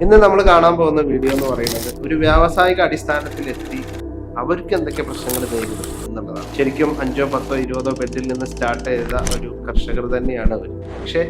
ഇന്ന് നമ്മൾ കാണാൻ പോകുന്ന വീഡിയോ എന്ന് പറയുന്നത് ഒരു വ്യാവസായിക അടിസ്ഥാനത്തിലെത്തി അവർക്ക് എന്തൊക്കെ പ്രശ്നങ്ങൾ നേരിടും എന്നുള്ളതാണ്. ശരിക്കും 5, 10, 20 ബെഡിൽ നിന്ന് സ്റ്റാർട്ട് ചെയ്ത ഒരു കർഷകർ തന്നെയാണ് അവർ. പക്ഷേ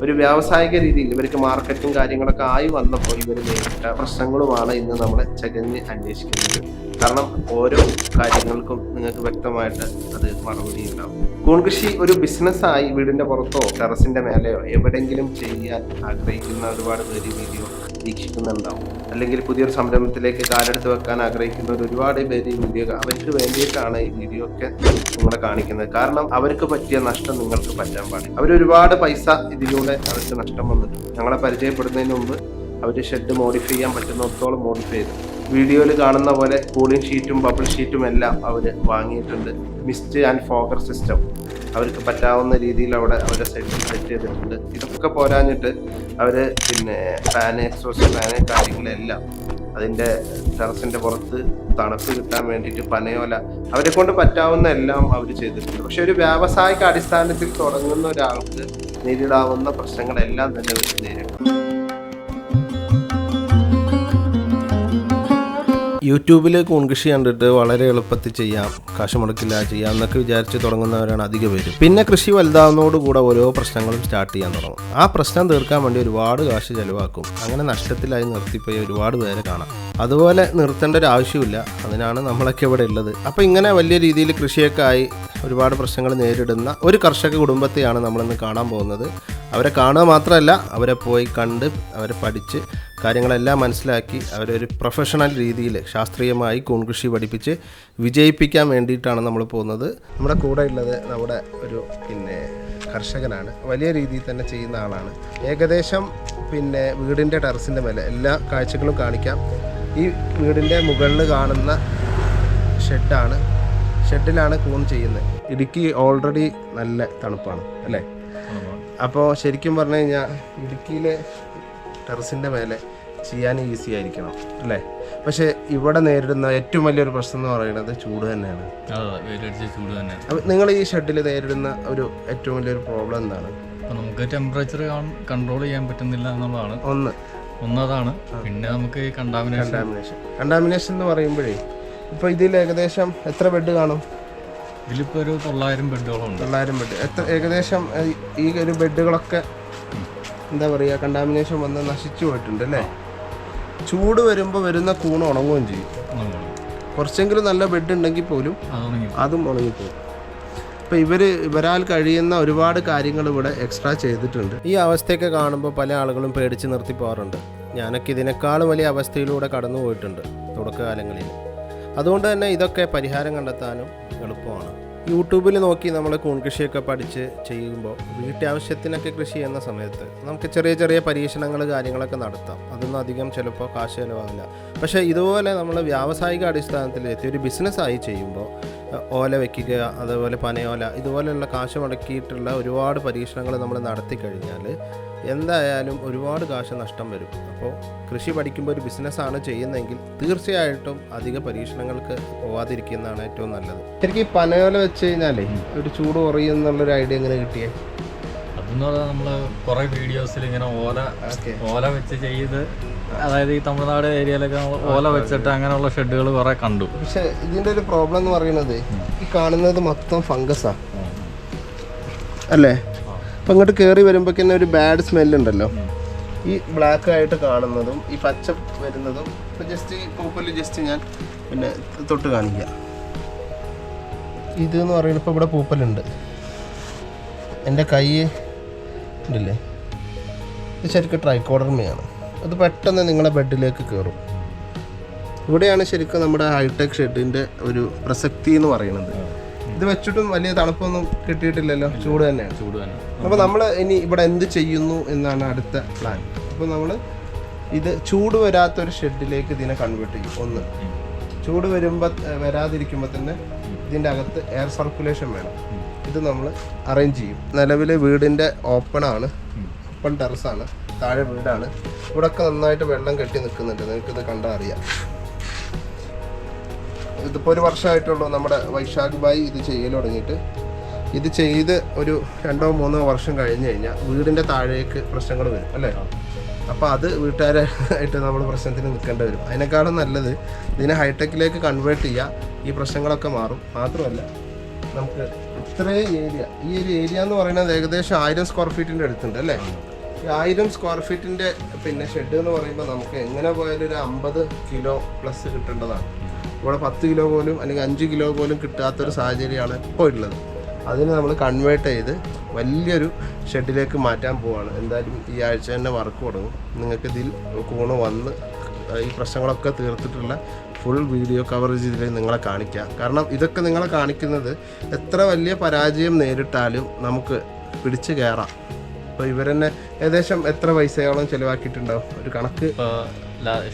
ഒരു വ്യാവസായിക രീതിയിൽ ഇവർക്ക് മാർക്കറ്റും കാര്യങ്ങളൊക്കെ ആയി വന്നപ്പോൾ ഇവർ നേരിട്ട പ്രശ്നങ്ങളുമാണ് ഇന്ന് നമ്മളെ ചകഞ്ഞ് അന്വേഷിക്കുന്നത്. കാരണം ഓരോ കാര്യങ്ങൾക്കും നിങ്ങൾക്ക് വ്യക്തമായിട്ട് അത് മറുപടി ഉണ്ടാവും. കൂൺ കൃഷി ഒരു ബിസിനസ്സായി വീടിന്റെ പുറത്തോ ടെറസിന്റെ മേലെയോ എവിടെയെങ്കിലും ചെയ്യാൻ ആഗ്രഹിക്കുന്ന ഒരുപാട് പേര് വീഡിയോ വീക്ഷിക്കുന്നുണ്ടാവും. അല്ലെങ്കിൽ പുതിയൊരു സംരംഭത്തിലേക്ക് കാലെടുത്ത് വെക്കാൻ ആഗ്രഹിക്കുന്ന ഒരുപാട് പേര് ഈ വീഡിയോ അവർക്ക് വേണ്ടിയിട്ടാണ് ഈ വീഡിയോ ഒക്കെ നിങ്ങളെ കാണിക്കുന്നത്. കാരണം അവർക്ക് പറ്റിയ നഷ്ടം നിങ്ങൾക്ക് പറ്റാൻ പാടില്ല. അവരൊരുപാട് പൈസ ഇതിലൂടെ അവർക്ക് നഷ്ടം വന്നിട്ടുണ്ട്. ഞങ്ങളെ പരിചയപ്പെടുന്നതിന് മുമ്പ് അവർ ഷെഡ് മോഡിഫൈ ചെയ്യാൻ പറ്റുന്നിടത്തോളം മോഡിഫൈ ചെയ്തു. വീഡിയോയിൽ കാണുന്ന പോലെ കൂളിംഗ് ഷീറ്റും ബബിൾ ഷീറ്റും എല്ലാം അവർ വാങ്ങിയിട്ടുണ്ട്. മിസ്റ്റ് ആൻഡ് ഫോഗർ സിസ്റ്റം അവർക്ക് പറ്റാവുന്ന രീതിയിൽ അവിടെ അവരുടെ സൈഡിൽ സെറ്റ് ചെയ്തിട്ടുണ്ട്. ഇതൊക്കെ പോരാഞ്ഞിട്ട് അവർ ഫാന്, എക്സോസ്റ്റ് ഫാന് കാര്യങ്ങളെല്ലാം അതിൻ്റെ ടെറസിൻ്റെ പുറത്ത് തണുപ്പ് കിട്ടാൻ വേണ്ടിയിട്ട് പനയോല അവരെ കൊണ്ട് പറ്റാവുന്ന എല്ലാം അവർ ചെയ്തിട്ടുണ്ട്. പക്ഷെ ഒരു വ്യാവസായിക അടിസ്ഥാനത്തിൽ തുടങ്ങുന്ന ഒരാൾക്ക് നേരിടാവുന്ന പ്രശ്നങ്ങളെല്ലാം തന്നെ അവർ നേരിടും. യൂട്യൂബിൽ കൂൺ കൃഷി കണ്ടിട്ട് വളരെ എളുപ്പത്തിൽ ചെയ്യാം, കാശ് മുടക്കില്ല ചെയ്യാം എന്നൊക്കെ വിചാരിച്ച് തുടങ്ങുന്നവരാണ് അധിക പേരും. പിന്നെ കൃഷി വലുതാവുന്നതോടുകൂടെ ഓരോ പ്രശ്നങ്ങളും സ്റ്റാർട്ട് ചെയ്യാൻ തുടങ്ങും. ആ പ്രശ്നം തീർക്കാൻ വേണ്ടി ഒരുപാട് കാശ് ചിലവാക്കും. അങ്ങനെ നഷ്ടത്തിലായി നിർത്തിപ്പോയി ഒരുപാട് പേരെ കാണാം. അതുപോലെ നിർത്തേണ്ട ഒരു ആവശ്യമില്ല. അതിനാണ് നമ്മളൊക്കെ ഇവിടെ ഉള്ളത്. അപ്പോൾ ഇങ്ങനെ വലിയ രീതിയിൽ കൃഷിയൊക്കെ ആയി ഒരുപാട് പ്രശ്നങ്ങൾ നേരിടുന്ന ഒരു കർഷക കുടുംബത്തെയാണ് നമ്മളിന്ന് കാണാൻ പോകുന്നത്. അവരെ കാണുക മാത്രമല്ല, അവരെ പോയി കണ്ട് അവരെ പഠിച്ച് കാര്യങ്ങളെല്ലാം മനസ്സിലാക്കി അവരൊരു പ്രൊഫഷണൽ രീതിയിൽ ശാസ്ത്രീയമായി കൂൺ കൃഷി പഠിപ്പിച്ച് വിജയിപ്പിക്കാൻ വേണ്ടിയിട്ടാണ് നമ്മൾ പോകുന്നത്. നമ്മുടെ കൂടെ ഉള്ളത് നമ്മുടെ ഒരു കർഷകനാണ്. വലിയ രീതിയിൽ തന്നെ ചെയ്യുന്ന ആളാണ്. ഏകദേശം വീടിൻ്റെ ടെറസിൻ്റെ മേലെ എല്ലാ കാഴ്ചകളും കാണിക്കാം. ഈ വീടിൻ്റെ മുകളിൽ കാണുന്ന ഷെഡിലാണ് കൂൺ ചെയ്യുന്നത്. ഇടുക്കി ഓൾറെഡി നല്ല തണുപ്പാണ് അല്ലേ? അപ്പോൾ ശരിക്കും പറഞ്ഞു കഴിഞ്ഞാൽ ഇടുക്കിയിലെ ടെറസിൻ്റെ മേലെ ചെയ്യാൻ ഈസി ആയിരിക്കണം അല്ലേ? പക്ഷേ ഇവിടെ നേരിടുന്ന ഏറ്റവും വലിയൊരു പ്രശ്നം എന്ന് പറയുന്നത് ചൂട് തന്നെയാണ്. അപ്പോൾ നിങ്ങൾ ഈ ഷെഡിൽ നേരിടുന്ന ഒരു ഏറ്റവും വലിയൊരു പ്രോബ്ലം എന്താണ്? നമുക്ക് ടെമ്പറേച്ചർ കൺട്രോൾ ചെയ്യാൻ പറ്റുന്നില്ല എന്നുള്ളതാണ് ഒന്നതാണ്. പിന്നെ നമുക്ക് കണ്ടാമിനേഷൻ എന്ന് പറയുമ്പോഴേ ഇപ്പോൾ ഇതിൽ ഏകദേശം എത്ര ബെഡ് കാണും? ഇതിലിപ്പോൾ ഒരു 900 ബെഡോളം ഉണ്ട്. 900 ബെഡ്. ഏകദേശം ഈ ഒരു ബെഡുകളൊക്കെ എന്താ പറയുക, കണ്ടാമിനേഷൻ വന്ന് നശിച്ചു പോയിട്ടുണ്ട് അല്ലേ? ചൂട് വരുമ്പോൾ വരുന്ന കൂണ് ഉണങ്ങുകയും ചെയ്യും. കുറച്ചെങ്കിലും നല്ല ബെഡ് ഉണ്ടെങ്കിൽ പോലും അതും ഉണങ്ങിപ്പോകും. അപ്പോൾ ഇവരാൽ കഴിയുന്ന ഒരുപാട് കാര്യങ്ങൾ ഇവിടെ എക്സ്ട്രാ ചെയ്തിട്ടുണ്ട്. ഈ അവസ്ഥയൊക്കെ കാണുമ്പോൾ പല ആളുകളും പേടിച്ച് നിർത്തി പോകാറുണ്ട്. ഞാനൊക്കെ ഇതിനേക്കാളും വലിയ അവസ്ഥയിലൂടെ കടന്നു പോയിട്ടുണ്ട് തുടക്കകാലങ്ങളിൽ. അതുകൊണ്ട് തന്നെ ഇതൊക്കെ പരിഹാരം കണ്ടെത്താനും എളുപ്പമാണ്. യൂട്യൂബിൽ നോക്കി നമ്മൾ കൂൺ കൃഷിയൊക്കെ പഠിച്ച് ചെയ്യുമ്പോൾ വീട്ടാവശ്യത്തിനൊക്കെ കൃഷി ചെയ്യുന്ന സമയത്ത് നമുക്ക് ചെറിയ ചെറിയ പരീക്ഷണങ്ങൾ കാര്യങ്ങളൊക്കെ നടത്താം. അതൊന്നും അധികം ചിലപ്പോൾ കാശ് ചിലവാകില്ല. പക്ഷേ ഇതുപോലെ നമ്മൾ വ്യാവസായിക അടിസ്ഥാനത്തിലെത്തി ഒരു ബിസിനസ്സായി ചെയ്യുമ്പോൾ ഓല വയ്ക്കുക, അതുപോലെ പനയോല, ഇതുപോലെയുള്ള കാശ് മുടക്കിയിട്ടുള്ള ഒരുപാട് പരീക്ഷണങ്ങൾ നമ്മൾ നടത്തി കഴിഞ്ഞാൽ എന്തായാലും ഒരുപാട് കാശ് നഷ്ടം വരും. അപ്പോൾ കൃഷി പഠിക്കുമ്പോൾ ഒരു ബിസിനസ്സാണ് ചെയ്യുന്നതെങ്കിൽ തീർച്ചയായിട്ടും അധിക പരീക്ഷണങ്ങൾക്ക് പോവാതിരിക്കുന്നതാണ് ഏറ്റവും നല്ലത്. ശരിക്കും ഈ പനയോല വെച്ച് കഴിഞ്ഞാലേ ഒരു ചൂട് കുറയും എന്നുള്ളൊരു ഐഡിയ എങ്ങനെ കിട്ടിയേ? അതെന്ന് പറഞ്ഞാൽ നമ്മൾ കുറേ വീഡിയോസിൽ ഇങ്ങനെ ഓല വെച്ച് ചെയ്ത്, അതായത് ഈ തമിഴ്നാട് ഏരിയയിലൊക്കെ ഓല വെച്ചിട്ട് അങ്ങനെയുള്ള ഷെഡുകൾ കുറേ കണ്ടു. പക്ഷെ ഇതിൻ്റെ ഒരു പ്രോബ്ലം എന്ന് പറയുന്നത് ഈ കാണുന്നത് മൊത്തം ഫംഗസാ അല്ലേ? അപ്പം ഇങ്ങോട്ട് കയറി വരുമ്പോഴേക്കന്നെ ഒരു ബാഡ് സ്മെല്ലുണ്ടല്ലോ. ഈ ബ്ലാക്ക് ആയിട്ട് കാണുന്നതും ഈ പച്ച വരുന്നതും ഇപ്പം ജസ്റ്റ് ഈ പൂപ്പല് ജസ്റ്റ് ഞാൻ തൊട്ട് കാണിക്കാം. ഇതെന്ന് പറയുന്നത് ഇപ്പോൾ ഇവിടെ പൂപ്പലുണ്ട്. എൻ്റെ കൈ ഉണ്ടല്ലേ, ഇത് ശരിക്കും ട്രൈക്കോഡർമയാണ്. അത് പെട്ടെന്ന് നിങ്ങളെ ബെഡിലേക്ക് കയറും. ഇവിടെയാണ് ശരിക്കും നമ്മുടെ ഹൈടെക് ഷെഡിൻ്റെ ഒരു പ്രസക്തി എന്ന് പറയുന്നത്. ഇത് വെച്ചിട്ടും വലിയ തണുപ്പൊന്നും കിട്ടിയിട്ടില്ലല്ലോ, ചൂട് തന്നെയാണ്. അപ്പോൾ നമ്മൾ ഇനി ഇവിടെ എന്ത് ചെയ്യുന്നു എന്നാണ് അടുത്ത പ്ലാൻ. അപ്പോൾ നമ്മൾ ഇത് ചൂട് വരാത്തൊരു ഷെഡിലേക്ക് ഇതിനെ കൺവേർട്ട് ചെയ്യും. ഒന്ന് ചൂട് വരാതിരിക്കുമ്പോൾ തന്നെ ഇതിൻ്റെ അകത്ത് എയർ സർക്കുലേഷൻ വേണം. ഇത് നമ്മൾ അറേഞ്ച് ചെയ്യും. നിലവിൽ വീടിൻ്റെ ഓപ്പൺ ടെറസാണ്, താഴെ വീടാണ്. ഇവിടെയൊക്കെ നന്നായിട്ട് വെള്ളം കെട്ടി നിൽക്കുന്നുണ്ട്, നിങ്ങൾക്കിത് കണ്ടാൽ അറിയാം. ഇതിപ്പോൾ 1 വർഷമായിട്ടുള്ളൂ നമ്മുടെ വൈശാഖ് ഭായി ഇത് ചെയ്യൽ തുടങ്ങിയിട്ട്. ഇത് ചെയ്ത് ഒരു 2-3 വർഷം കഴിഞ്ഞ് കഴിഞ്ഞാൽ വീടിൻ്റെ താഴേക്ക് പ്രശ്നങ്ങൾ വരും അല്ലേ? അപ്പോൾ അത് വീട്ടുകാരായിട്ട് നമ്മൾ പ്രശ്നത്തിന് നിൽക്കേണ്ടി വരും. അതിനേക്കാളും നല്ലത് ഇതിനെ ഹൈടെക്കിലേക്ക് കൺവേർട്ട് ചെയ്യുക, ഈ പ്രശ്നങ്ങളൊക്കെ മാറും. മാത്രമല്ല നമുക്ക് ഇത്രയും ഏരിയ, ഈ ഒരു ഏരിയ എന്ന് പറയുന്നത് ഏകദേശം 1000 സ്ക്വയർ ഫീറ്റിൻ്റെ അടുത്തുണ്ട് അല്ലേ? ഈ 1000 സ്ക്വയർ ഫീറ്റിൻ്റെ പിന്നെ ഷെഡ് എന്ന് പറയുമ്പോൾ നമുക്ക് എങ്ങനെ പോയാലും ഒരു 50 കിലോ പ്ലസ് കിട്ടേണ്ടതാണ്. ഇവിടെ 10 കിലോ പോലും അല്ലെങ്കിൽ 5 കിലോ പോലും കിട്ടാത്തൊരു സാഹചര്യമാണ് ഇപ്പോൾ ഉള്ളത്. അതിന് നമ്മൾ കൺവേർട്ട് ചെയ്ത് വലിയൊരു ഷെഡിലേക്ക് മാറ്റാൻ പോവാണ്. എന്തായാലും ഈ ആഴ്ച തന്നെ വർക്ക് തുടങ്ങും. നിങ്ങൾക്ക് ഇതിൽ കൂണ് വന്ന് ഈ പ്രശ്നങ്ങളൊക്കെ തീർത്തിട്ടുള്ള ഫുൾ വീഡിയോ കവറേജ് ഇതിൽ നിങ്ങളെ കാണിക്കാം. കാരണം ഇതൊക്കെ നിങ്ങളെ കാണിക്കുന്നത് എത്ര വലിയ പരാജയം നേരിട്ടാലും നമുക്ക് പിടിച്ചു കയറാം. അപ്പോൾ ഇവരെന്നെ ഏകദേശം എത്ര പൈസയോളം ചിലവാക്കിയിട്ടുണ്ടാവും ഒരു കണക്ക്?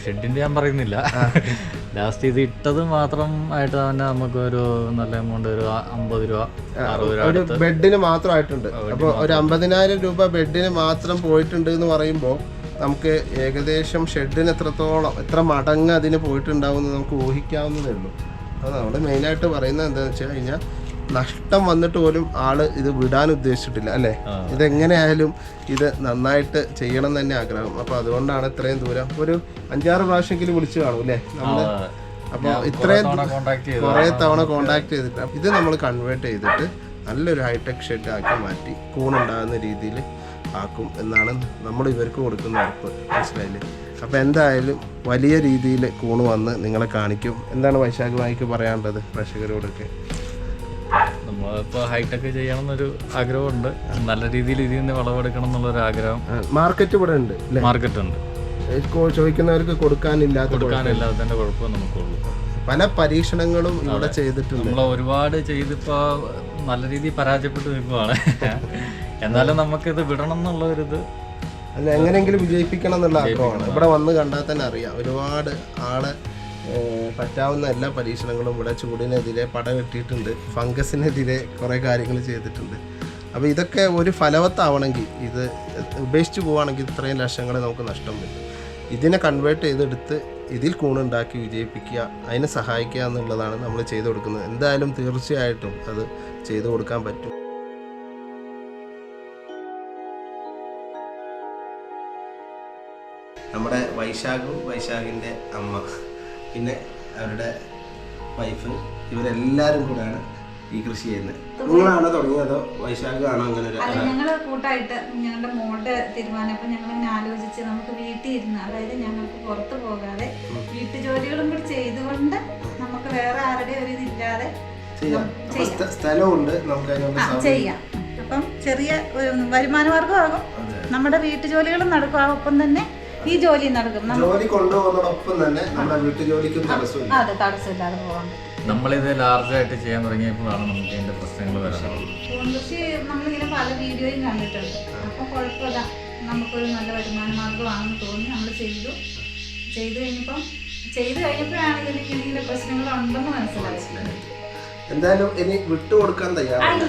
ഷെഡിന്റെ ഞാൻ പറയുന്നില്ല, ലാസ്റ്റ് ഇത് ഇട്ടത് മാത്രം ആയിട്ട് തന്നെ നമുക്ക് ഒരു നല്ല എമൗണ്ട്, ഒരു 50 രൂപ 60 രൂപ ഒരു ബെഡിന് മാത്രമായിട്ടുണ്ട്. അപ്പോൾ ഒരു 50,000 രൂപ ബെഡിന് മാത്രം പോയിട്ടുണ്ട് എന്ന് പറയുമ്പോൾ നമുക്ക് ഏകദേശം ഷെഡിന് എത്ര മടങ്ങ് അതിന് പോയിട്ടുണ്ടാവും എന്ന് നമുക്ക് ഊഹിക്കാവുന്നതേ ഉള്ളൂ. അത് നമ്മൾ മെയിനായിട്ട് പറയുന്നത് എന്താണെന്ന് വെച്ച് കഴിഞ്ഞാൽ നഷ്ടം വന്നിട്ട് പോലും ആള് ഇത് വിടാൻ ഉദ്ദേശിച്ചിട്ടില്ല അല്ലേ? ഇതെങ്ങനെയായാലും ഇത് നന്നായിട്ട് ചെയ്യണം തന്നെ ആഗ്രഹം. അപ്പോൾ അതുകൊണ്ടാണ് ഇത്രയും ദൂരം ഒരു 5-6 പ്രാവശ്യമെങ്കിലും വിളിച്ചു കാണും അല്ലേ നമ്മള്? അപ്പോൾ ഇത്രയും കുറേ തവണ കോണ്ടാക്ട് ചെയ്തിട്ട് ഇത് നമ്മൾ കൺവേർട്ട് ചെയ്തിട്ട് നല്ലൊരു ഹൈടെക് ഷെഡ് ആക്കി മാറ്റി കൂണുണ്ടാകുന്ന രീതിയിൽ ആക്കും എന്നാണ് നമ്മൾ ഇവർക്ക് കൊടുക്കുന്ന ഉറപ്പ്. മനസ്സിലായില്ലേ? അപ്പോൾ എന്തായാലും വലിയ രീതിയിൽ കൂണ് വന്ന് നിങ്ങളെ കാണിക്കും. എന്താണ് വൈശാഖ് ഭായിക്ക് പറയാനുള്ളത് പ്രേക്ഷകരോടൊക്കെ? നമ്മളിപ്പോൾ ഹൈടെക് ചെയ്യണം എന്നൊരു ആഗ്രഹമുണ്ട്. നല്ല രീതിയിൽ ഇതിൽ നിന്ന് വിളവെടുക്കണം എന്നുള്ളൊരു ആഗ്രഹം. മാർക്കറ്റ് ഇവിടെ ഉണ്ട്, മാർക്കറ്റ് ഉണ്ട്. ചോദിക്കുന്നവർക്ക് കൊടുക്കാനില്ലാത്തതിന്റെ കുഴപ്പം നമുക്കുള്ളൂ. പല പരീക്ഷണങ്ങളും ഇവിടെ ചെയ്തിട്ടുണ്ട്. നമ്മൾ ഒരുപാട് ചെയ്തിപ്പോൾ നല്ല രീതിയിൽ പരാജയപ്പെട്ട് നിൽക്കുവാണ്. എന്നാലും നമുക്കിത് വിടണം എന്നുള്ള ഒരിത്, അല്ല എങ്ങനെയെങ്കിലും വിജയിപ്പിക്കണം എന്നുള്ള ആഗ്രഹമാണ്. ഇവിടെ വന്ന് കണ്ടാൽ തന്നെ അറിയാം ഒരുപാട് ആളെ പറ്റാവുന്ന എല്ലാ പരീക്ഷണങ്ങളും ഇവിടെ ചൂടിനെതിരെ പട കെട്ടിയിട്ടുണ്ട്, ഫംഗസിനെതിരെ കുറേ കാര്യങ്ങൾ ചെയ്തിട്ടുണ്ട്. അപ്പോൾ ഇതൊക്കെ ഒരു ഫലവത്താവണമെങ്കിൽ, ഇത് ഉപേക്ഷിച്ച് പോവുകയാണെങ്കിൽ ഇത്രയും ലക്ഷങ്ങൾ നമുക്ക് നഷ്ടം വരും. ഇതിനെ കൺവേർട്ട് ചെയ്തെടുത്ത് ഇതിൽ കൂണുണ്ടാക്കി വിജയിപ്പിക്കുക, അതിനെ സഹായിക്കുക എന്നുള്ളതാണ് നമ്മൾ ചെയ്തു കൊടുക്കുന്നത്. എന്തായാലും തീർച്ചയായിട്ടും അത് ചെയ്തു കൊടുക്കാൻ പറ്റും. നമ്മുടെ വൈശാഖിൻ്റെ അമ്മ, പിന്നെ അവരുടെ വൈഫ്, ഇവരെല്ലാവരും കൂടെയാണ് ഈ കൃഷി ചെയ്യുന്നത്. നിങ്ങളാണോ തുടങ്ങിയതോ വൈശാഖാണോ? അങ്ങനെ ഞങ്ങള് കൂട്ടായിട്ട് ഞങ്ങളുടെ മോളുടെ തീരുമാനം. അപ്പൊ ഞങ്ങൾ ഇങ്ങനെ ആലോചിച്ച് നമുക്ക് വീട്ടിൽ ഇരുന്ന്, അതായത് ഞങ്ങൾക്ക് പുറത്തു പോകാതെ വീട്ടു ജോലികളും കൂടി ചെയ്തുകൊണ്ട് നമുക്ക് വേറെ ആരുടെ ഒരു ഇതില്ലാതെ സ്ഥലമുണ്ട്, നമുക്ക് ചെയ്യാം. അപ്പം ചെറിയ വരുമാന മാർഗമാകും, നമ്മുടെ വീട്ടു ജോലികളും നടക്കും, ഒപ്പം തന്നെ ഈ ജോലി നടക്കും. ജോലി കൊണ്ടുപോകുന്നതോടൊപ്പം തന്നെ നമ്മുടെ വീട്ടുജോലിക്കും തടസ്സമില്ല. അതെ, തടസ്സമില്ലാതെ പോകാൻ പറ്റും. നമ്മളിത് ലാർജായിട്ട് ചെയ്യാൻ തുടങ്ങിയപ്പോഴാണ് നമുക്ക് ഇതിന്റെ പ്രശ്നങ്ങൾ വരുന്നത്. പക്ഷേ നമ്മളിങ്ങനെ പല വീഡിയോയും കണ്ടിട്ടുണ്ട്. അപ്പൊ കുഴപ്പമില്ല, നമുക്കൊരു നല്ല വരുമാന മാർഗമാണെന്ന് തോന്നി നമ്മൾ ചെയ്തു കഴിഞ്ഞപ്പോഴാണ് ഇതിന്റെ പ്രശ്നങ്ങളുണ്ടെന്ന് മനസ്സിലായത്. എന്തായാലും ഇനി വിട്ടുകൊടുക്കാൻ തയ്യാറാണ്.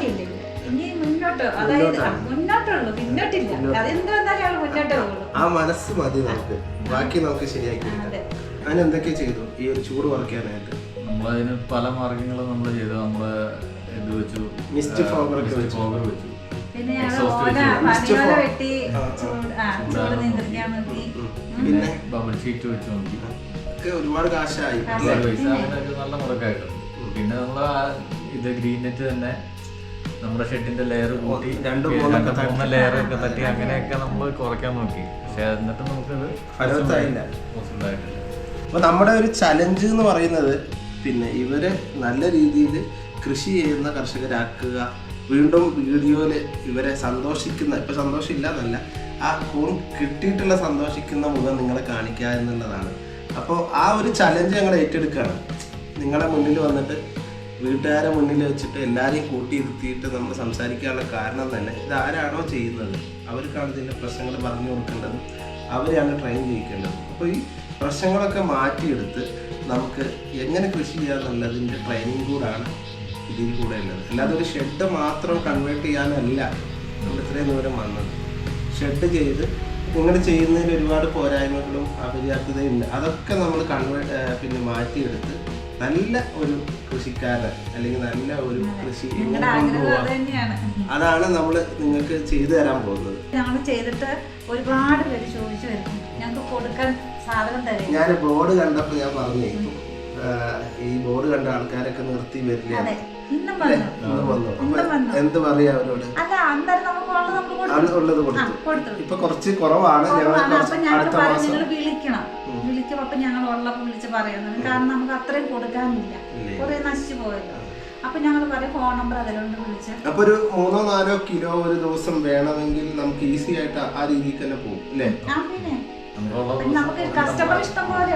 ഇനി മുന്നോട്ട്, അതായത് മുന്നോട്ടുള്ളൂ, പിന്നോട്ടില്ല. അതെന്ത് വന്നാലും മുന്നോട്ടേ ഉള്ളൂ. ആ മനസ്സ് മതി നമുക്ക്, ബാക്കി നമുക്ക് ശരിയാക്കി എടുക്കാം. അങ്ങനെ എന്തൊക്കെ ചെയ്തു ഈ ഒരു ചൂട് കുറയ്ക്കാനായിട്ട്? നമ്മളതിന് പല മാർഗങ്ങളും നമ്മൾ ചെയ്തു. നമ്മള് ഇത് വെച്ചു, മിസ്റ്റ് ഫോഗർ വെച്ചു, പിന്നെ വെട്ടി ചൂട് നിയന്ത്രിക്കാൻ നോക്കി, പിന്നെ ബബിൾ ഷീറ്റ് വെച്ച് നോക്കി. ഒരുപാട് കാശായി, നല്ല മുടക്കായിട്ടുണ്ട്. പിന്നെ നമ്മള് ഇത് ഗ്രീൻ നെറ്റ് തന്നെ നമ്മുടെ ഷെഡിന്റെ ലെയർ കൂട്ടി 2-3 ലെയർ ഒക്കെ തട്ടി അങ്ങനെയൊക്കെ നമ്മൾ കുറയ്ക്കാൻ നോക്കി. പക്ഷെ എന്നിട്ട് നമുക്കത് ഫലവത്തായില്ല. അപ്പോൾ നമ്മുടെ ഒരു ചലഞ്ച് എന്ന് പറയുന്നത് പിന്നെ ഇവരെ നല്ല രീതിയിൽ കൃഷി ചെയ്യുന്ന കർഷകരാക്കുക, വീണ്ടും വീഡിയോയിൽ ഇവരെ സന്തോഷിക്കുന്ന, ഇപ്പം സന്തോഷമില്ല എന്നല്ല, ആ കൂൺ കിട്ടിയിട്ടുള്ള സന്തോഷിക്കുന്ന മുഖം നിങ്ങളെ കാണിക്കുക എന്നുള്ളതാണ്. അപ്പോൾ ആ ഒരു ചലഞ്ച് ഞങ്ങൾ ഏറ്റെടുക്കുകയാണ്. നിങ്ങളുടെ മുന്നിൽ വന്നിട്ട് വീട്ടുകാരെ മുന്നിൽ വെച്ചിട്ട് എല്ലാവരെയും കൂട്ടിയിരുത്തിയിട്ട് നമ്മൾ സംസാരിക്കാനുള്ള കാരണം തന്നെ ഇതാരാണോ ചെയ്യുന്നത് അവർക്കാണ് ഇതിൻ്റെ പ്രശ്നങ്ങൾ പറഞ്ഞു കൊടുക്കേണ്ടത്, അവരെയാണ് ട്രെയിൻ ചെയ്യിക്കേണ്ടത്. അപ്പോൾ ഈ പ്രശ്നങ്ങളൊക്കെ മാറ്റിയെടുത്ത് നമുക്ക് എങ്ങനെ കൃഷി ചെയ്യാന്നുള്ളതിൻ്റെ ട്രെയിനിങ് കൂടാണ് ഇതിൽ കൂടെ ഉള്ളത്. അല്ലാതെ ഒരു ഷെഡ് മാത്രം കൺവേർട്ട് ചെയ്യാനല്ല നമ്മൾ ഇത്രയും ദൂരം വന്നത്. ഷെഡ് ചെയ്ത് ഇങ്ങനെ ചെയ്യുന്നതിൽ ഒരുപാട് പോരായ്മകളും അപര്യാപ്തതയും ഉണ്ട്. അതൊക്കെ നമ്മൾ പിന്നെ മാറ്റിയെടുത്ത് നല്ല ഒരു കൃഷിക്കാരൻ അല്ലെങ്കിൽ നല്ല ഒരു കൃഷി ഞങ്ങളുടെ ആഗ്രഹം അത് തന്നെയാണ്. അതാണ് നമ്മൾ നിങ്ങൾക്ക് ചെയ്തു തരാൻ പോകുന്നത്. ഞങ്ങൾ ചെയ്തിട്ട് ഒരുപാട് പേര് ചോദിച്ചു വരുന്നു ഞങ്ങൾക്ക് കൊടുക്കാൻ സാധനം തരും. ഞാൻ ബോർഡ് കണ്ടപ്പോൾ ഞാൻ പറഞ്ഞേ ഈ ബോർഡ് കണ്ട ആൾക്കാരൊക്കെ നിർത്തി വരില്ല. എന്ത് പറയാ അവരോട്? ഉള്ളത് കൊടുത്തു. ഇപ്പൊ കുറച്ച് കുറവാണ്. വിളിക്കണം, വിളിക്കുമ്പോ അപ്പൊ ഞങ്ങൾ ഉള്ളപ്പോ വിളിച്ച് പറയുന്നത്. കാരണം നമുക്ക് അത്രയും കൊടുക്കാനില്ല, കുറെ നശിച്ചു പോയല്ലോ. അപ്പൊ ഞങ്ങൾ പറയും ഫോൺ നമ്പർ അതിലുണ്ട് വിളിച്ച്. അപ്പൊ ഒരു 3-4 കിലോ ഒരു ദിവസം വേണമെങ്കിൽ നമുക്ക് ഈസി ആയിട്ട് ആ രീതിയിൽ തന്നെ പോകും അല്ലേ?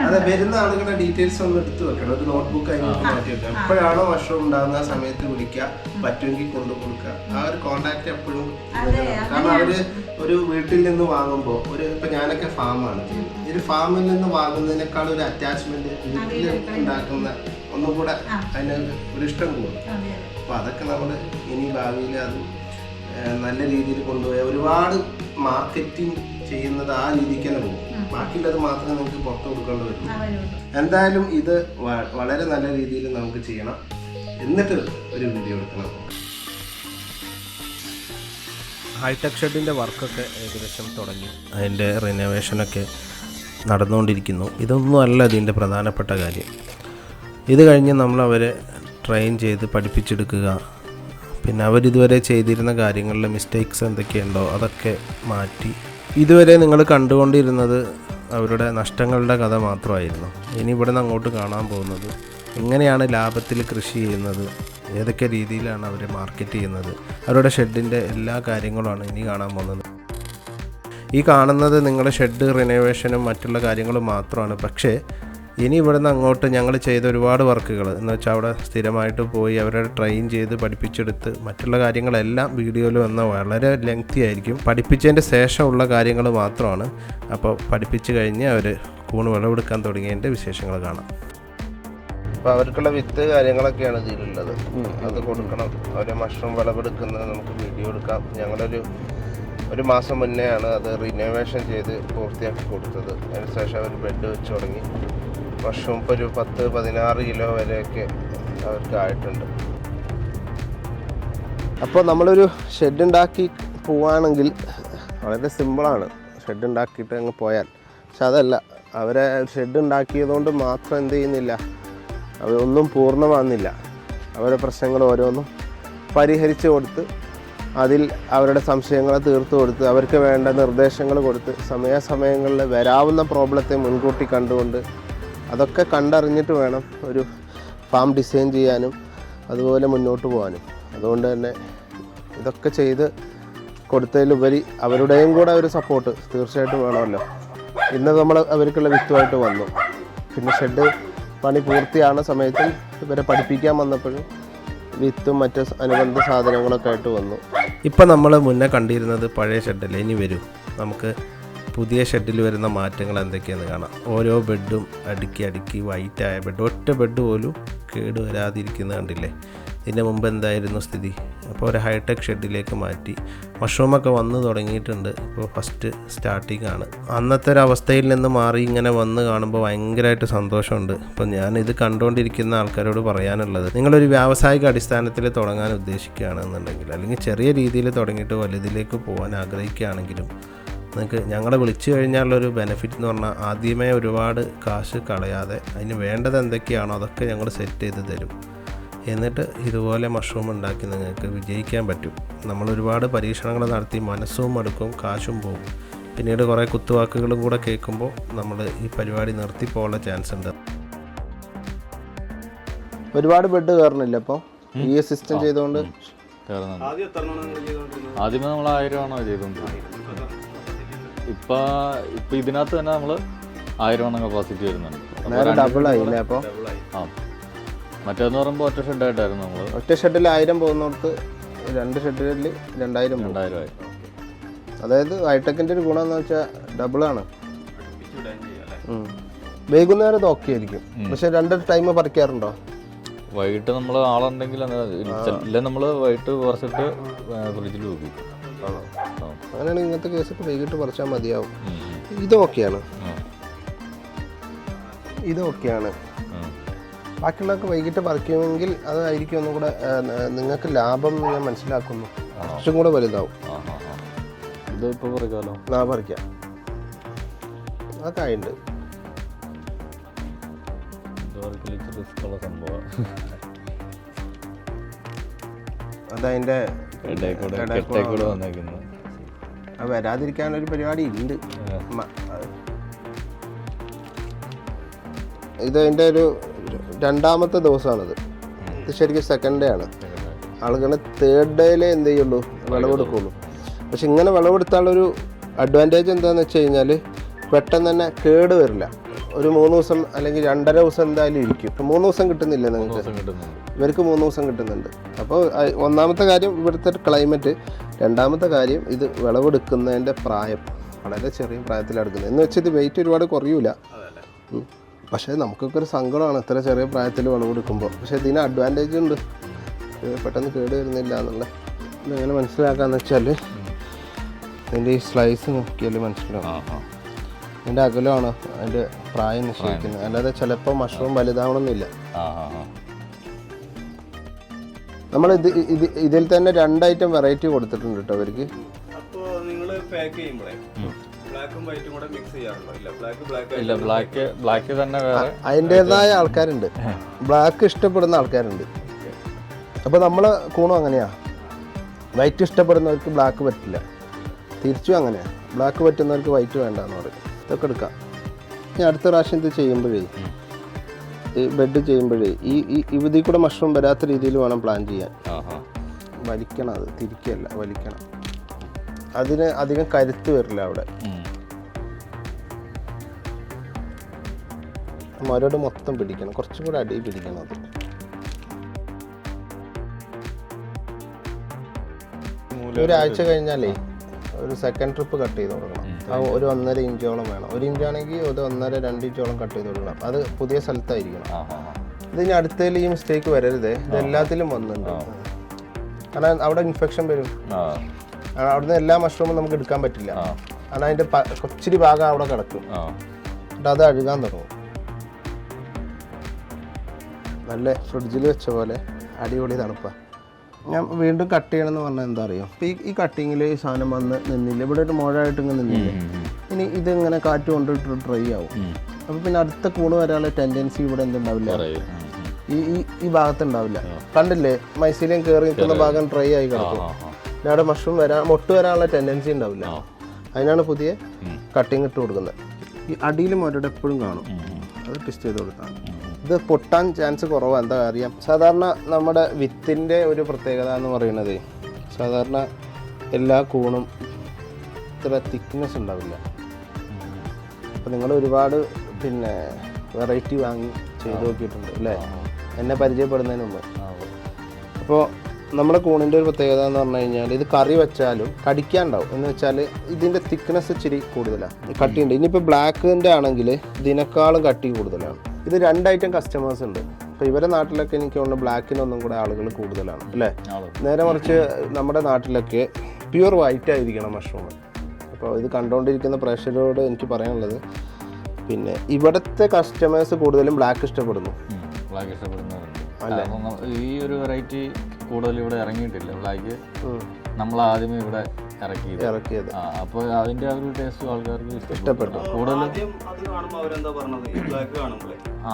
അതെ, വരുന്ന ആളുകളുടെ ഡീറ്റെയിൽസ് ഒന്ന് എടുത്തു വെക്കണം. ഒരു നോട്ട്ബുക്ക് അതിനകത്ത് മാറ്റി വെക്കണം. എപ്പോഴാണോ മഷ്റൂം ഉണ്ടാകുന്ന ആ സമയത്ത് വിളിക്കുക, പറ്റുമെങ്കിൽ കൊണ്ടു കൊടുക്കുക. ആ ഒരു കോണ്ടാക്ട് എപ്പോഴും. കാരണം അവര് ഒരു വീട്ടിൽ നിന്ന് വാങ്ങുമ്പോൾ ഇപ്പൊ ഞാനൊക്കെ ഫാമാണ് ചെയ്യുന്നത്. ഒരു ഫാമിൽ നിന്ന് വാങ്ങുന്നതിനേക്കാൾ ഒരു അറ്റാച്ച്മെന്റ് വീട്ടിൽ ഉണ്ടാക്കുന്ന ഒന്നും കൂടെ അതിന് ഒരു ഇഷ്ടം കൂടും. അപ്പൊ അതൊക്കെ നമ്മള് ഇനി ഭാവിയിൽ അത് നല്ല രീതിയിൽ കൊണ്ടുപോയി ഒരുപാട് മാർക്കറ്റിംഗ് ചെയ്യുന്നത് ആ രീതിക്ക് തന്നെ പോകും. ബാക്കിയുള്ളത് മാത്രമേ നമുക്ക് പുറത്തു കൊടുക്കേണ്ടി വരും. എന്തായാലും ഇത് വളരെ നല്ല രീതിയിൽ നമുക്ക് ചെയ്യണം. എന്നിട്ട് ഒരു വീഡിയോ എടുക്കണം. ഹൈടെക് ഷെഡിൻ്റെ വർക്കൊക്കെ ഏകദേശം തുടങ്ങി. അതിൻ്റെ റിനോവേഷനൊക്കെ നടന്നുകൊണ്ടിരിക്കുന്നു. ഇതൊന്നും അല്ല ഇതിൻ്റെ പ്രധാനപ്പെട്ട കാര്യം. ഇത് കഴിഞ്ഞ് നമ്മൾ അവരെ ട്രെയിൻ ചെയ്ത് പഠിപ്പിച്ചെടുക്കുക. പിന്നെ അവരിതുവരെ ചെയ്തിരുന്ന കാര്യങ്ങളിലെ മിസ്റ്റേക്സ് എന്തൊക്കെയുണ്ടോ അതൊക്കെ മാറ്റി. ഇതുവരെ നിങ്ങൾ കണ്ടുകൊണ്ടിരുന്നത് അവരുടെ നഷ്ടങ്ങളുടെ കഥ മാത്രമായിരുന്നു. ഇനി ഇവിടെ നിന്ന് അങ്ങോട്ട് കാണാൻ പോകുന്നത് എങ്ങനെയാണ് ലാഭത്തിൽ കൃഷി ചെയ്യുന്നത്, ഏതൊക്കെ രീതിയിലാണ് അവർ മാർക്കറ്റ് ചെയ്യുന്നത്, അവരുടെ ഷെഡിൻ്റെ എല്ലാ കാര്യങ്ങളുമാണ് ഇനി കാണാൻ പോകുന്നത്. ഈ കാണുന്നത് നിങ്ങളുടെ ഷെഡ് റിനോവേഷനും മറ്റുള്ള കാര്യങ്ങളും മാത്രമാണ്. പക്ഷേ ഇനി ഇവിടെ നിന്ന് അങ്ങോട്ട് ഞങ്ങൾ ചെയ്ത ഒരുപാട് വർക്കുകൾ എന്ന് വെച്ചാൽ അവിടെ സ്ഥിരമായിട്ട് പോയി അവരെ ട്രെയിൻ ചെയ്ത് പഠിപ്പിച്ചെടുത്ത് മറ്റുള്ള കാര്യങ്ങളെല്ലാം വീഡിയോയിൽ വന്ന വളരെ ലെങ്തി ആയിരിക്കും. പഠിപ്പിച്ചതിൻ്റെ ശേഷമുള്ള കാര്യങ്ങൾ മാത്രമാണ്. അപ്പോൾ പഠിപ്പിച്ച് കഴിഞ്ഞ് അവർ കൂണ് വിളവെടുക്കാൻ തുടങ്ങിയതിൻ്റെ വിശേഷങ്ങൾ കാണാം. അപ്പോൾ അവർക്കുള്ള വിത്ത് കാര്യങ്ങളൊക്കെയാണ് ഇതിലുള്ളത്. അത് കൊടുക്കണം. അവർ മഷ്റൂം വിളവെടുക്കുന്നത് നമുക്ക് വീഡിയോ എടുക്കാം. ഒരു മാസം മുന്നേ ആണ് അത് റിനോവേഷൻ ചെയ്ത് പൂർത്തിയാക്കി കൊടുത്തത്. അതിനുശേഷം അവർ ബെഡ് വെച്ച് തുടങ്ങി. മഷ്റൂം ഇപ്പോൾ ഒരു 10-16 കിലോ വരെയൊക്കെ അവർക്ക് ആയിട്ടുണ്ട്. അപ്പോൾ നമ്മളൊരു ഷെഡ് ഉണ്ടാക്കി പോവുകയാണെങ്കിൽ വളരെ സിമ്പിളാണ്. ഷെഡ് ഉണ്ടാക്കിയിട്ട് അങ്ങ് പോയാൽ. പക്ഷെ അതല്ല, അവരെ ഷെഡ് ഉണ്ടാക്കിയതുകൊണ്ട് മാത്രം എന്ത് ചെയ്യുന്നില്ല, അവരൊന്നും പൂർണ്ണമാകുന്നില്ല. അവരുടെ പ്രശ്നങ്ങൾ ഓരോന്നും പരിഹരിച്ചു കൊടുത്ത് അതിൽ അവരുടെ സംശയങ്ങളെ തീർത്തു കൊടുത്ത് അവർക്ക് വേണ്ട നിർദ്ദേശങ്ങൾ കൊടുത്ത് സമയാസമയങ്ങളിൽ വരാവുന്ന പ്രോബ്ലത്തെ മുൻകൂട്ടി കണ്ടുകൊണ്ട് അതൊക്കെ കണ്ടറിഞ്ഞിട്ട് വേണം ഒരു ഫാം ഡിസൈൻ ചെയ്യാനും അതുപോലെ മുന്നോട്ട് പോകാനും. അതുകൊണ്ട് തന്നെ ഇതൊക്കെ ചെയ്ത് കൊടുത്തതിലുപരി അവരുടെയും കൂടെ ഒരു സപ്പോർട്ട് തീർച്ചയായിട്ടും വേണമല്ലോ. ഇന്ന് നമ്മൾ അവർക്കുള്ള വിത്തുമായിട്ട് വന്നു. പിന്നെ ഷെഡ് പണി പൂർത്തിയാകുന്ന സമയത്തും ഇവരെ പഠിപ്പിക്കാൻ വന്നപ്പോഴും വിത്തും മറ്റ് അനുബന്ധ സാധനങ്ങളൊക്കെ ആയിട്ട് വന്നു. ഇപ്പം നമ്മൾ മുന്നേ കണ്ടിരുന്നത് പഴയ ഷെഡല്ലേ. ഇനി വരൂ നമുക്ക് പുതിയ ഷെഡിൽ വരുന്ന മാറ്റങ്ങൾ എന്തൊക്കെയാണെന്ന് കാണാം. ഓരോ ബെഡും അടുക്കി വൈറ്റായ ബെഡ്, ഒറ്റ ബെഡ് പോലും കേട് വരാതിരിക്കുന്നത് കണ്ടില്ലേ. ഇതിൻ്റെ മുമ്പ് എന്തായിരുന്നു സ്ഥിതി? അപ്പോൾ ഒരു ഹൈടെക് ഷെഡിലേക്ക് മാറ്റി. മഷ്റൂമൊക്കെ വന്ന് തുടങ്ങിയിട്ടുണ്ട്. ഇപ്പോൾ ഫസ്റ്റ് സ്റ്റാർട്ടിംഗ് ആണ്. അന്നത്തെ ഒരു അവസ്ഥയിൽ നിന്ന് മാറി ഇങ്ങനെ വന്ന് കാണുമ്പോൾ ഭയങ്കരമായിട്ട് സന്തോഷമുണ്ട്. അപ്പോൾ ഞാനിത് കണ്ടുകൊണ്ടിരിക്കുന്ന ആൾക്കാരോട് പറയാനുള്ളത്, നിങ്ങളൊരു വ്യാവസായിക അടിസ്ഥാനത്തിൽ തുടങ്ങാൻ ഉദ്ദേശിക്കുകയാണെന്നുണ്ടെങ്കിൽ, അല്ലെങ്കിൽ ചെറിയ രീതിയിൽ തുടങ്ങിയിട്ട് വലുതിലേക്ക് പോകാൻ ആഗ്രഹിക്കുകയാണെങ്കിലും നിങ്ങൾക്ക് ഞങ്ങളെ വിളിച്ചു കഴിഞ്ഞാലുള്ളൊരു ബെനിഫിറ്റ് എന്ന് പറഞ്ഞാൽ ആദ്യമേ ഒരുപാട് കാശ് കളയാതെ അതിന് വേണ്ടത് എന്തൊക്കെയാണോ അതൊക്കെ ഞങ്ങൾ സെറ്റ് ചെയ്ത് തരും. എന്നിട്ട് ഇതുപോലെ മഷ്റൂം ഉണ്ടാക്കി നിങ്ങൾക്ക് വിജയിക്കാൻ പറ്റും. നമ്മൾ ഒരുപാട് പരീക്ഷണങ്ങൾ നടത്തി മനസ്സും മടുക്കും, കാശും പോകും. പിന്നീട് കുറേ കുത്തുവാക്കുകളും കൂടെ കേൾക്കുമ്പോൾ നമ്മൾ ഈ പരിപാടി നിർത്തി പോകാനുള്ള ചാൻസ് ഉണ്ട്. ഒരുപാട് ബെഡ് കയറണില്ല അപ്പോൾ ഈ സിസ്റ്റം ചെയ്തുകൊണ്ട്? ആദ്യമേ നമ്മൾ 1000 ആണോ ചെയ്തുകൊണ്ടിരുന്നത്. ഇപ്പൊ ഇതിനകത്ത് തന്നെ നമ്മൾ 1000 കപ്പാസിറ്റി വരുന്നുണ്ട്. ഡബിൾ ആയില്ലേ അപ്പോൾ? ആ, മറ്റേന്ന് പറയുമ്പോൾ ഒറ്റ ഷെഡായിട്ടായിരുന്നു നമ്മൾ. ഒറ്റ ഷെഡിൽ 1000 പോകുന്നിടത്ത് 2 ഷെഡിൽ 2000 ആയി. അതായത് ഹൈടെക്കിൻ്റെ ഒരു ഗുണം എന്ന് വെച്ചാൽ ഡബിളാണ്. വൈകുന്നേരം ഇത് ഓക്കെ ആയിരിക്കും. പക്ഷെ 2 ടൈം പറിക്കാറുണ്ടോ? വൈകിട്ട് നമ്മൾ ആളുണ്ടെങ്കിൽ ഇല്ല, നമ്മൾ വൈകിട്ട് പറിച്ചിട്ട് ഫ്രിഡ്ജിൽ വെക്കും. അങ്ങനെയാണെങ്കിൽ ഇങ്ങനത്തെ കേസൊക്കെ വൈകിട്ട് പറിച്ചാൽ മതിയാവും. ഇതൊക്കെയാണ് ബാക്കിയുള്ളതൊക്കെ വൈകിട്ട് പറിക്കുമെങ്കിൽ അതായിരിക്കും ഒന്നും കൂടെ നിങ്ങൾക്ക് ലാഭം ഞാൻ മനസ്സിലാക്കുന്നു. കുറച്ചും കൂടെ വലുതാവും. ഇതിപ്പോൾ പറിക്കാമല്ലോ. പറിക്കാം. അതൊക്കെ ആയിട്ടുണ്ട്. അതതിൻ്റെ വരാതിരിക്കാനൊരു പരിപാടി ഉണ്ട്. ഇതതിൻ്റെ ഒരു 2ാമത്തെ ദിവസമാണിത്. ഇത് ശരിക്കും 2nd ഡേ ആണ്. ആളുകൾ 3rd ഡേയിലേ എന്ത് ചെയ്യുള്ളൂ, വിളവെടുക്കുള്ളൂ. പക്ഷെ ഇങ്ങനെ വിളവെടുത്താലൊരു അഡ്വാൻറ്റേജ് എന്താണെന്ന് വെച്ച് കഴിഞ്ഞാൽ പെട്ടെന്ന് തന്നെ കേട് വരില്ല. ഒരു 3 ദിവസം അല്ലെങ്കിൽ 2.5 ദിവസം എന്തായാലും ഇരിക്കും. ഇപ്പം 3 ദിവസം കിട്ടുന്നില്ല നിങ്ങൾക്ക്, ഇവർക്ക് 3 ദിവസം കിട്ടുന്നുണ്ട്. അപ്പോൾ 1ാമത്തെ കാര്യം ഇവിടുത്തെ ക്ലൈമറ്റ്, 2ാമത്തെ കാര്യം ഇത് വിളവെടുക്കുന്നതിൻ്റെ പ്രായം. വളരെ ചെറിയ പ്രായത്തിലെടുക്കുന്നത് എന്ന് വെച്ചാൽ ഇത് വെയിറ്റ് ഒരുപാട് കുറയൂല. പക്ഷേ നമുക്കൊക്കെ ഒരു സങ്കടമാണ് ഇത്ര ചെറിയ പ്രായത്തിൽ വിളവെടുക്കുമ്പോൾ. പക്ഷേ ഇതിന് അഡ്വാൻറ്റേജ് ഉണ്ട്, പെട്ടെന്ന് കേട് വരുന്നില്ല എന്നുള്ള. ഇതെങ്ങനെ മനസ്സിലാക്കാന്ന് വെച്ചാൽ അതിൻ്റെ ഈ സ്ലൈസ് നോക്കിയാൽ മനസ്സിലാവും. അതിൻ്റെ അകലമാണ് അതിൻ്റെ പ്രായം നിശ്ചയിക്കുന്നത്. അല്ലാതെ ചിലപ്പോൾ മഷ്റൂം വലുതാവണമെന്നില്ല. നമ്മൾ ഇതിൽ തന്നെ 2 ഐറ്റം വെറൈറ്റി കൊടുത്തിട്ടുണ്ട് കേട്ടോ അവർക്ക്. അപ്പോൾ നിങ്ങൾ പാക്ക് ചെയ്യുമ്പോഴേ ബ്ലാക്കും വൈറ്റും കൂടെ മിക്സ് ചെയ്യാറുണ്ടോ? ഇല്ല, ബ്ലാക്ക് തന്നെ വേറെ. അതിൻ്റെതായ ആൾക്കാരുണ്ട്, ബ്ലാക്ക് ഇഷ്ടപ്പെടുന്ന ആൾക്കാരുണ്ട്. അപ്പോൾ നമ്മളെ കൂണും അങ്ങനെയാണ്. വൈറ്റ് ഇഷ്ടപ്പെടുന്നവർക്ക് ബ്ലാക്ക് പറ്റില്ല, തിരിച്ചും അങ്ങനെയാണ്. ബ്ലാക്ക് പറ്റുന്നവർക്ക് വൈറ്റ് വേണ്ടെന്ന് പറയും. ഇതൊക്കെ എടുക്കാം. ഇനി അടുത്ത പ്രാവശ്യം ഇത് ചെയ്യുമ്പോഴേ, ഈ ബെഡ് ചെയ്യുമ്പോഴേ ഇതിൽ കൂടെ മഷ്റൂം വരാത്ത രീതിയിൽ വേണം പ്ലാൻ ചെയ്യാൻ. വലിക്കണം, അത് തിരിക്കല്ല, വലിക്കണം. അതിന് അധികം കരുത്ത് വരില്ല അവിടെ. മരോട് മൊത്തം പിടിക്കണം, കുറച്ചും കൂടെ അടി പിടിക്കണം. അത് ഒരാഴ്ച കഴിഞ്ഞാലേ ഒരു 2nd ട്രിപ്പ് കട്ട് ചെയ്ത് കൊടുക്കണം. ഒരു 1.5 ഇഞ്ചോളം വേണം. 1 ഇഞ്ചാണെങ്കിൽ ഒരു 1.5-2 ഇഞ്ചോളം കട്ട് ചെയ്ത് കൊടുക്കണം. അത് പുതിയ സ്ഥലത്തായിരിക്കണം. ഇതിന് അടുത്തതിൽ ഈ മിസ്റ്റേക്ക് വരരുത്. ഇത് എല്ലാത്തിലും വന്നിട്ടുണ്ട്. കാരണം അവിടെ ഇൻഫെക്ഷൻ വരും. അവിടുന്ന് എല്ലാ മഷ്റൂമും നമുക്ക് എടുക്കാൻ പറ്റില്ല. കാരണം അതിൻ്റെ കൊച്ചിരി ഭാഗം അവിടെ കിടക്കും. എന്നിട്ട് അത് അഴുകാൻ തുടങ്ങും. നല്ല ഫ്രിഡ്ജിൽ വെച്ച പോലെ അടിപൊളി തണുപ്പാണ്. ഞാൻ വീണ്ടും കട്ട് ചെയ്യണമെന്ന് പറഞ്ഞാൽ എന്താ അറിയാം, ഈ കട്ടിങ്ങിൽ ഈ സാധനം വന്ന് നിന്നില്ല, ഇവിടെ ഒരു മുഴായിട്ട് ഇങ്ങനെ നിന്നില്ല. ഇനി ഇതിങ്ങനെ കാറ്റ് കൊണ്ടിട്ട് ഡ്രൈ ആവും. അപ്പോൾ പിന്നെ അടുത്ത കൂണ് വരാനുള്ള ടെൻഡൻസി ഇവിടെ എന്തുണ്ടാവില്ല, ഈ ഭാഗത്തുണ്ടാവില്ല. കണ്ടില്ലേ, മൈസീലിയം കയറി നിൽക്കുന്ന ഭാഗം ഡ്രൈ ആയി കിടക്കും. അവിടെ മഷ്റൂം മൊട്ട് വരാനുള്ള ടെൻഡൻസി ഉണ്ടാവില്ല. അതിനാണ് പുതിയ കട്ടിങ് ഇട്ട് കൊടുക്കുന്നത്. ഈ അടിയിൽ മുരട് എപ്പോഴും കാണും, അത് ടെസ്റ്റ് ചെയ്ത് കൊടുത്താണ്. ഇത് പൊട്ടാൻ ചാൻസ് കുറവാണ്. എന്താ അറിയാം, സാധാരണ നമ്മുടെ വിത്തിൻ്റെ ഒരു പ്രത്യേകത എന്ന് പറയുന്നത്, സാധാരണ എല്ലാ കൂണും ഇത്ര തിക്നെസ് ഉണ്ടാവില്ല. അപ്പോൾ നിങ്ങൾ ഒരുപാട് വെറൈറ്റി വാങ്ങി ചെയ്ത് നോക്കിയിട്ടുണ്ട് അല്ലേ, എന്നെ പരിചയപ്പെടുന്നതിന് മുമ്പ്. അപ്പോൾ നമ്മുടെ കൂണിൻ്റെ ഒരു പ്രത്യേകത എന്ന് പറഞ്ഞു കഴിഞ്ഞാൽ ഇത് കറി വെച്ചാലും കടിക്കാനുണ്ടാവും. എന്ന് വെച്ചാൽ ഇതിൻ്റെ തിക്നെസ് ഇച്ചിരി കൂടുതലാണ്, കട്ടിയുണ്ട്. ഇനിയിപ്പോൾ ബ്ലാക്കിൻ്റെ ആണെങ്കിൽ ഇതിനേക്കാളും കട്ടി കൂടുതലാണ്. ഇത് 2 ഐറ്റം കസ്റ്റമേഴ്സ് ഉണ്ട്. അപ്പോൾ ഇവരെ നാട്ടിലൊക്കെ എനിക്ക് തോന്നുന്നു ബ്ലാക്കിനൊന്നും കൂടെ ആളുകൾ കൂടുതലാണ് അല്ലേ. നേരെ മറിച്ച് നമ്മുടെ നാട്ടിലൊക്കെ പ്യുവർ വൈറ്റ് ആയിരിക്കണം മഷ്റൂം. അപ്പോൾ ഇത് കണ്ടുകൊണ്ടിരിക്കുന്ന പ്രേക്ഷകരോട് എനിക്ക് പറയാനുള്ളത്, ഇവിടുത്തെ കസ്റ്റമേഴ്സ് കൂടുതലും ബ്ലാക്ക് ഇഷ്ടപ്പെടുന്നു. ഈ ഒരു വെറൈറ്റി കൂടുതൽ ഇവിടെ ഇറങ്ങിയിട്ടില്ല. ബ്ലാക്ക് നമ്മൾ ആദ്യമേ ഇവിടെ ഇറക്കിയത്. അപ്പോൾ അതിന്റെ ആ ഒരു ടേസ്റ്റ് ആൾക്കാർക്ക് ഇഷ്ടപ്പെട്ടു. കൂടുതലും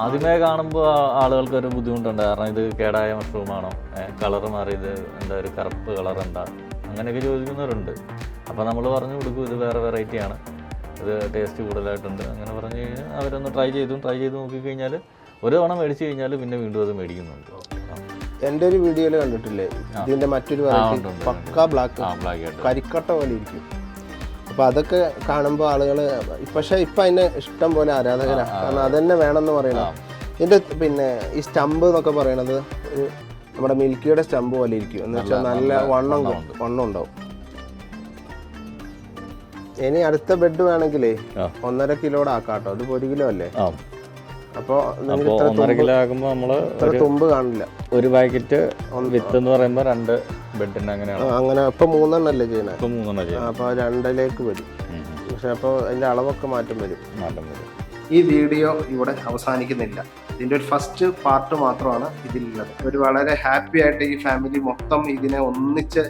ആദ്യമേ കാണുമ്പോൾ ആളുകൾക്ക് ഒരു ബുദ്ധിമുട്ടുണ്ട്. കാരണം ഇത് കേടായ മഷ്റൂമാണോ, കളർ മാറിയത് എന്താ, ഒരു കറുപ്പ് കളർ എന്താ, അങ്ങനെയൊക്കെ ചോദിക്കുന്നവരുണ്ട്. അപ്പോൾ നമ്മൾ പറഞ്ഞു കൊടുക്കും ഇത് വേറെ വെറൈറ്റിയാണ്, ഇത് ടേസ്റ്റ് കൂടുതലായിട്ടുണ്ട്. അങ്ങനെ പറഞ്ഞു കഴിഞ്ഞാൽ അവരൊന്ന് ട്രൈ ചെയ്ത് നോക്കിക്കഴിഞ്ഞാൽ ഒരു തവണ മേടിച്ചു കഴിഞ്ഞാൽ പിന്നെ വീണ്ടും അത് മേടിക്കുന്നുണ്ട്. എൻ്റെ ഒരു വീഡിയോയിൽ കണ്ടിട്ടില്ലേ, ഇതിൻ്റെ മറ്റൊരു വെറൈറ്റി പക്ക ബ്ലാക്ക് കരിക്കട്ട പോലെ ഇരിക്കും. അപ്പോൾ അതൊക്കെ കാണുമ്പോൾ ആളുകൾ, പക്ഷേ ഇപ്പം അതിന് ഇഷ്ടം പോലെ ആരാധകരാണ്. കാരണം അതന്നെ വേണമെന്ന് പറയണം. ഇതിൻ്റെ ഈ സ്റ്റമ്പ് എന്നൊക്കെ പറയണത് ഒരു നമ്മുടെ മിൽക്കിയുടെ സ്റ്റമ്പ് പോലെ ഇരിക്കും. എന്ന് വെച്ചാൽ നല്ല വണ്ണം ഉണ്ടാവും. ഇനി അടുത്ത ബെഡ് വേണമെങ്കിലേ 1.5 കിലോയുടെ ആക്കാം കേട്ടോ. അതിപ്പോൾ 1 കിലോ അല്ലേ. അപ്പോൾ 1.5 കിലോ ആകുമ്പോൾ നമ്മൾ തുമ്പ് കാണില്ല. ഒരു പാക്കറ്റ് വിത്ത് എന്ന് പറയുമ്പോൾ 2 ബെഡിന് അങ്ങനെയാണ്. അങ്ങനെ ഇപ്പോൾ 3 എണ്ണല്ലേ ചെയ്യണേ. അപ്പോൾ 2ലേക്ക് വരും. പക്ഷെ അപ്പോൾ അതിൻ്റെ അളവൊക്കെ മാറ്റം വരും. ഈ വീഡിയോ ഇവിടെ അവസാനിക്കുന്നില്ല. ഇതിൻ്റെ ഒരു ഫസ്റ്റ് പാർട്ട് മാത്രമാണ് ഇതിലുള്ളത്. ഒരു വളരെ ഹാപ്പി ആയിട്ട് ഈ ഫാമിലി മൊത്തം ഇതിനെ ഒന്നിച്ച്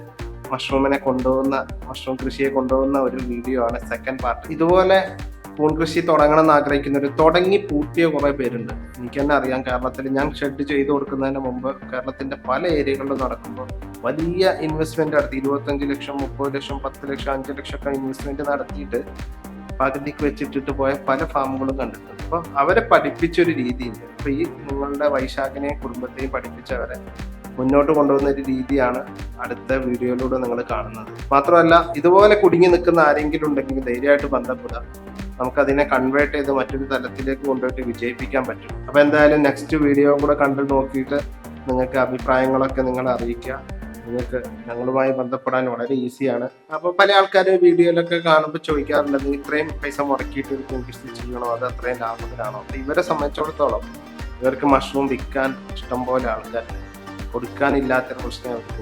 മഷ്റൂം കൃഷിയെ കൊണ്ടുപോകുന്ന ഒരു വീഡിയോ ആണ് സെക്കൻഡ് പാർട്ട്. ഇതുപോലെ കൂൺ കൃഷി തുടങ്ങണം എന്ന് ആഗ്രഹിക്കുന്നവർ തുടങ്ങി പൂട്ടിയ കുറേ പേരുണ്ട്. എനിക്ക് തന്നെ അറിയാം. കേരളത്തിൽ ഞാൻ ഷെഡ് ചെയ്ത് കൊടുക്കുന്നതിന് മുമ്പ് കേരളത്തിന്റെ പല ഏരിയകളിലും നടക്കുമ്പോൾ വലിയ ഇൻവെസ്റ്റ്മെന്റ് നടത്തി 25 ലക്ഷം 30 ലക്ഷം 10 ലക്ഷം 5 ലക്ഷം ഒക്കെ ഇൻവെസ്റ്റ്മെന്റ് നടത്തിയിട്ട് പകുതിക്ക് വെച്ചിട്ടിട്ട് പോയ പല ഫാമുകളും കണ്ടിട്ടുണ്ട്. അപ്പോൾ അവരെ പഠിപ്പിച്ചൊരു രീതിയുണ്ട്. അപ്പോൾ ഈ നിങ്ങളുടെ വൈശാഖിനെയും കുടുംബത്തെയും പഠിപ്പിച്ചവരെ മുന്നോട്ട് കൊണ്ടുപോകുന്ന ഒരു രീതിയാണ് അടുത്ത വീഡിയോയിലൂടെ നിങ്ങൾ കാണുന്നത്. മാത്രമല്ല ഇതുപോലെ കുടുങ്ങി നിൽക്കുന്ന ആരെങ്കിലും ഉണ്ടെങ്കിൽ ധൈര്യമായിട്ട് ബന്ധപ്പെടുക. നമുക്കതിനെ കൺവേർട്ട് ചെയ്ത് മറ്റൊരു തലത്തിലേക്ക് കൊണ്ടുപോയിട്ട് വിജയിപ്പിക്കാൻ പറ്റും. അപ്പോൾ എന്തായാലും നെക്സ്റ്റ് വീഡിയോ കൂടെ കണ്ടു നോക്കിയിട്ട് നിങ്ങൾക്ക് അഭിപ്രായങ്ങളൊക്കെ നിങ്ങൾ അറിയിക്കുക. നിങ്ങൾക്ക് ഞങ്ങളുമായി ബന്ധപ്പെടാൻ വളരെ ഈസിയാണ്. അപ്പോൾ പല ആൾക്കാരും വീഡിയോയിലൊക്കെ കാണുമ്പോൾ ചോദിക്കാറുണ്ട്, നീ ഇത്രയും പൈസ മുടക്കിയിട്ട് ഒരു കൂൺ കൃഷി ചെയ്യണോ, അത് അത്രയും ലാഭത്തിലാണോ? അപ്പോൾ ഇവരെ സംബന്ധിച്ചിടത്തോളം ഇവർക്ക് മഷ്റൂം വിൽക്കാൻ ഇഷ്ടംപോലെ ആൾക്കാർ കൊടുക്കാനില്ലാത്തൊരു പ്രശ്നം അവർക്ക്